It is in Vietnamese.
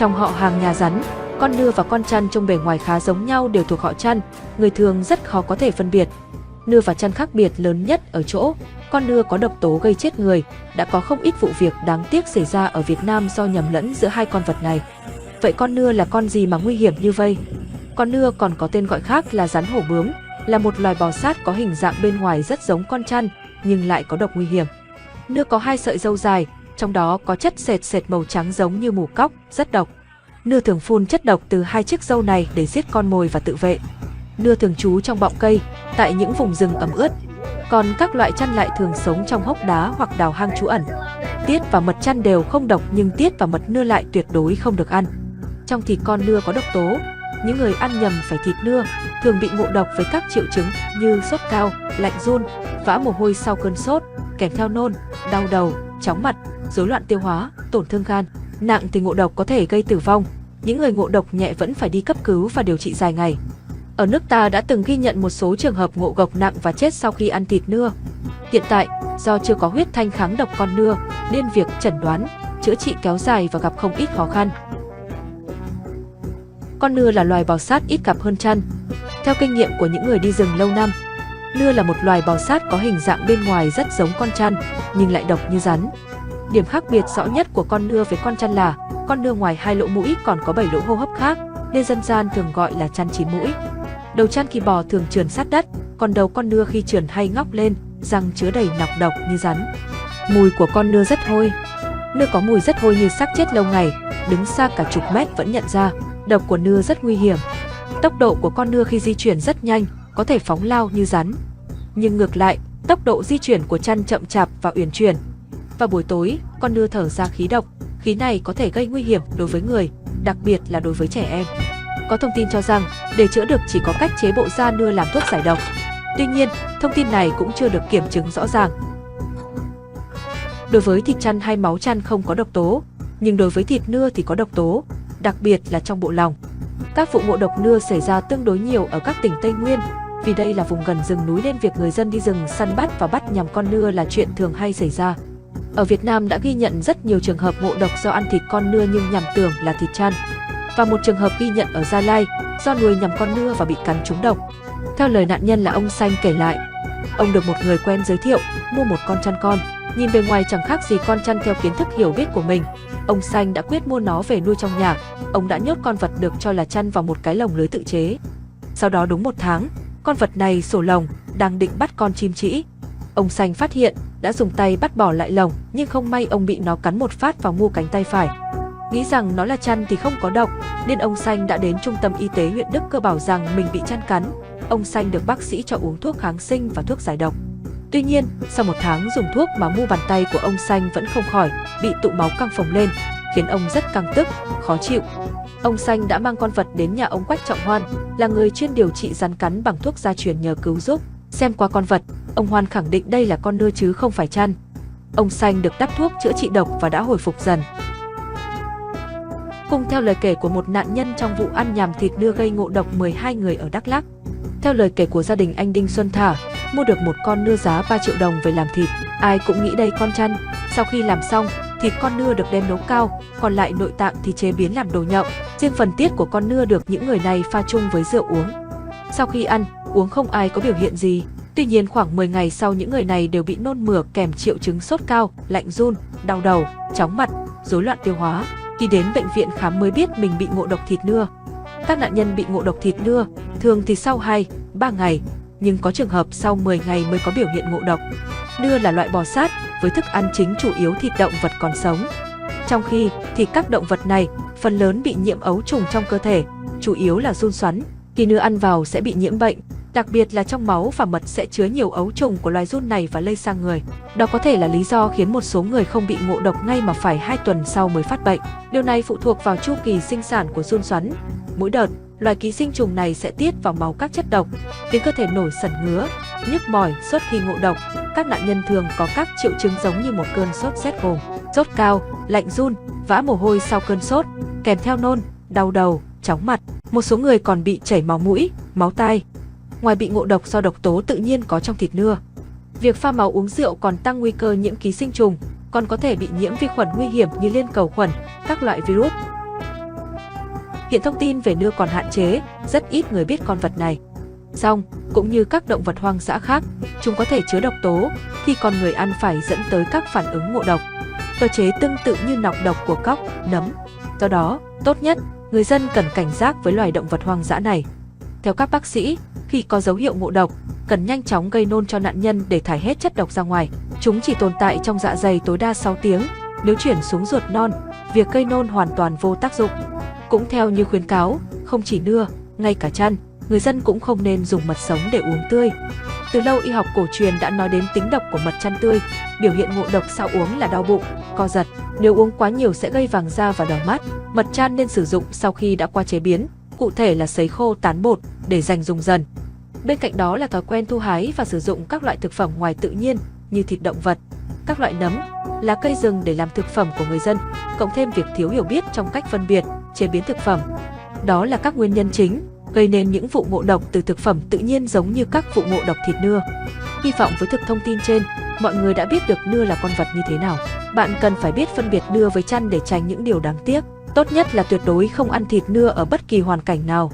Trong họ hàng nhà rắn, con nưa và con chăn trông bề ngoài khá giống nhau, đều thuộc họ chăn, người thường rất khó có thể phân biệt. Nưa và chăn khác biệt lớn nhất ở chỗ, con nưa có độc tố gây chết người, đã có không ít vụ việc đáng tiếc xảy ra ở Việt Nam do nhầm lẫn giữa hai con vật này. Vậy con nưa là con gì mà nguy hiểm như vây? Con nưa còn có tên gọi khác là rắn hổ bướm, là một loài bò sát có hình dạng bên ngoài rất giống con chăn, nhưng lại có độc nguy hiểm. Nưa có 2 sợi râu dài, trong đó có chất sệt sệt màu trắng giống như mù cóc, rất độc. Nưa thường phun chất độc từ 2 chiếc râu này để giết con mồi và tự vệ. Nưa thường trú trong bọng cây, tại những vùng rừng ẩm ướt. Còn các loại chăn lại thường sống trong hốc đá hoặc đào hang trú ẩn. Tiết và mật chăn đều không độc, nhưng tiết và mật nưa lại tuyệt đối không được ăn. Trong thịt con nưa có độc tố. Những người ăn nhầm phải thịt nưa thường bị ngộ độc với các triệu chứng như sốt cao, lạnh run, vã mồ hôi sau cơn sốt, kèm theo nôn, đau đầu, chóng mặt, rối loạn tiêu hóa, tổn thương gan. Nặng thì ngộ độc có thể gây tử vong. Những người ngộ độc nhẹ vẫn phải đi cấp cứu và điều trị dài ngày. Ở nước ta đã từng ghi nhận một số trường hợp ngộ độc nặng và chết sau khi ăn thịt nưa. Hiện tại, do chưa có huyết thanh kháng độc con nưa, nên việc chẩn đoán, chữa trị kéo dài và gặp không ít khó khăn. Con nưa là loài bò sát ít gặp hơn chăn. Theo kinh nghiệm của những người đi rừng lâu năm, nưa là một loài bò sát có hình dạng bên ngoài rất giống con chăn, nhưng lại độc như rắn. Điểm khác biệt rõ nhất của con nưa với con chăn là con nưa ngoài 2 lỗ mũi còn có 7 lỗ hô hấp khác, nên dân gian thường gọi là chăn 9 mũi. Đầu chăn khi bò thường trườn sát đất, còn đầu con nưa khi trườn hay ngóc lên, răng chứa đầy nọc độc như rắn. Mùi của con nưa rất hôi. Nưa có mùi rất hôi như xác chết lâu ngày, đứng xa cả chục mét vẫn nhận ra. Độc của nưa rất nguy hiểm. Tốc độ của con nưa khi di chuyển rất nhanh, có thể phóng lao như rắn. Nhưng ngược lại, tốc độ di chuyển của chăn chậm chạp và uyển chuyển. Vào buổi tối, con nưa thở ra khí độc. Khí này có thể gây nguy hiểm đối với người, đặc biệt là đối với trẻ em. Có thông tin cho rằng, để chữa được chỉ có cách chế bộ da nưa làm thuốc giải độc. Tuy nhiên, thông tin này cũng chưa được kiểm chứng rõ ràng. Đối với thịt chăn hay máu chăn không có độc tố, nhưng đối với thịt nưa thì có độc tố, đặc biệt là trong bộ lòng. Các vụ ngộ độc nưa xảy ra tương đối nhiều ở các tỉnh Tây Nguyên, vì đây là vùng gần rừng núi nên việc người dân đi rừng săn bắt và bắt nhầm con nưa là chuyện thường hay xảy ra. Ở Việt Nam đã ghi nhận rất nhiều trường hợp ngộ độc do ăn thịt con nưa nhưng nhầm tưởng là thịt chăn. Và một trường hợp ghi nhận ở Gia Lai, do nuôi nhầm con nưa và bị cắn trúng độc. Theo lời nạn nhân là ông Xanh kể lại, ông được một người quen giới thiệu mua một con chăn con, nhìn bề ngoài chẳng khác gì con chăn theo kiến thức hiểu biết của mình. Ông Xanh đã quyết mua nó về nuôi trong nhà. Ông đã nhốt con vật được cho là chăn vào một cái lồng lưới tự chế. Sau đó đúng 1 tháng, con vật này sổ lồng, đang định bắt con chim trĩ. Ông Xanh phát hiện, đã dùng tay bắt bỏ lại lồng, nhưng không may ông bị nó cắn một phát vào mu cánh tay phải. Nghĩ rằng nó là chăn thì không có độc, nên ông Xanh đã đến trung tâm y tế huyện Đức Cơ bảo rằng mình bị chăn cắn. Ông Xanh được bác sĩ cho uống thuốc kháng sinh và thuốc giải độc. Tuy nhiên, sau 1 tháng dùng thuốc mà mu bàn tay của ông Xanh vẫn không khỏi, bị tụ máu căng phồng lên, khiến ông rất căng tức, khó chịu. Ông Xanh đã mang con vật đến nhà ông Quách Trọng Hoan, là người chuyên điều trị rắn cắn bằng thuốc gia truyền nhờ cứu giúp. Xem qua con vật, ông Hoan khẳng định đây là con nưa chứ không phải chăn. Ông Xanh được đắp thuốc chữa trị độc và đã hồi phục dần. Cùng theo lời kể của một nạn nhân trong vụ ăn nhầm thịt nưa gây ngộ độc 12 người ở Đắk Lắk. Theo lời kể của gia đình anh Đinh Xuân Thả, mua được một con nưa giá 3 triệu đồng về làm thịt. Ai cũng nghĩ đây con chăn. Sau khi làm xong, thịt con nưa được đem nấu cao, còn lại nội tạng thì chế biến làm đồ nhậu. Riêng phần tiết của con nưa được những người này pha chung với rượu uống. Sau khi ăn, uống không ai có biểu hiện gì. Tuy nhiên khoảng 10 ngày sau những người này đều bị nôn mửa kèm triệu chứng sốt cao, lạnh run, đau đầu, chóng mặt, rối loạn tiêu hóa. Khi đến bệnh viện khám mới biết mình bị ngộ độc thịt nưa. Các nạn nhân bị ngộ độc thịt nưa thường thì sau 2-3 ngày, nhưng có trường hợp sau 10 ngày mới có biểu hiện ngộ độc. Nưa là loại bò sát, với thức ăn chính chủ yếu thịt động vật còn sống. Trong khi thịt các động vật này phần lớn bị nhiễm ấu trùng trong cơ thể, chủ yếu là giun xoắn. Khi nưa ăn vào sẽ bị nhiễm bệnh, đặc biệt là trong máu và mật sẽ chứa nhiều ấu trùng của loài giun này và lây sang người. Đó có thể là lý do khiến một số người không bị ngộ độc ngay mà phải 2 tuần sau mới phát bệnh. Điều này phụ thuộc vào chu kỳ sinh sản của giun xoắn. Mỗi đợt, loài ký sinh trùng này sẽ tiết vào máu các chất độc, khiến cơ thể nổi sẩn ngứa, nhức mỏi, sốt. Khi ngộ độc, các nạn nhân thường có các triệu chứng giống như một cơn sốt rét gồm sốt cao, lạnh run, vã mồ hôi sau cơn sốt, kèm theo nôn, đau đầu, chóng mặt. Một số người còn bị chảy máu mũi, máu tai. Ngoài bị ngộ độc do độc tố tự nhiên có trong thịt nưa, việc pha máu uống rượu còn tăng nguy cơ nhiễm ký sinh trùng, còn có thể bị nhiễm vi khuẩn nguy hiểm như liên cầu khuẩn, các loại virus. Hiện thông tin về nưa còn hạn chế, rất ít người biết con vật này. Song, cũng như các động vật hoang dã khác, chúng có thể chứa độc tố, khi con người ăn phải dẫn tới các phản ứng ngộ độc. Cơ chế tương tự như nọc độc của cóc, nấm. Do đó, tốt nhất, người dân cần cảnh giác với loài động vật hoang dã này. Theo các bác sĩ, khi có dấu hiệu ngộ độc, cần nhanh chóng gây nôn cho nạn nhân để thải hết chất độc ra ngoài. Chúng chỉ tồn tại trong dạ dày tối đa 6 tiếng, nếu chuyển xuống ruột non, việc gây nôn hoàn toàn vô tác dụng. Cũng theo như khuyến cáo, không chỉ nưa, ngay cả chăn, người dân cũng không nên dùng mật sống để uống tươi. Từ lâu y học cổ truyền đã nói đến tính độc của mật chăn tươi, biểu hiện ngộ độc sau uống là đau bụng, co giật, nếu uống quá nhiều sẽ gây vàng da và đỏ mắt. Mật chăn nên sử dụng sau khi đã qua chế biến, cụ thể là sấy khô tán bột để dành dùng dần. Bên cạnh đó là thói quen thu hái và sử dụng các loại thực phẩm ngoài tự nhiên như thịt động vật, các loại nấm, lá cây rừng để làm thực phẩm của người dân, cộng thêm việc thiếu hiểu biết trong cách phân biệt, chế biến thực phẩm. Đó là các nguyên nhân chính gây nên những vụ ngộ độc từ thực phẩm tự nhiên giống như các vụ ngộ độc thịt nưa. Hy vọng với thực thông tin trên, mọi người đã biết được nưa là con vật như thế nào. Bạn cần phải biết phân biệt nưa với chăn để tránh những điều đáng tiếc. Tốt nhất là tuyệt đối không ăn thịt nưa ở bất kỳ hoàn cảnh nào.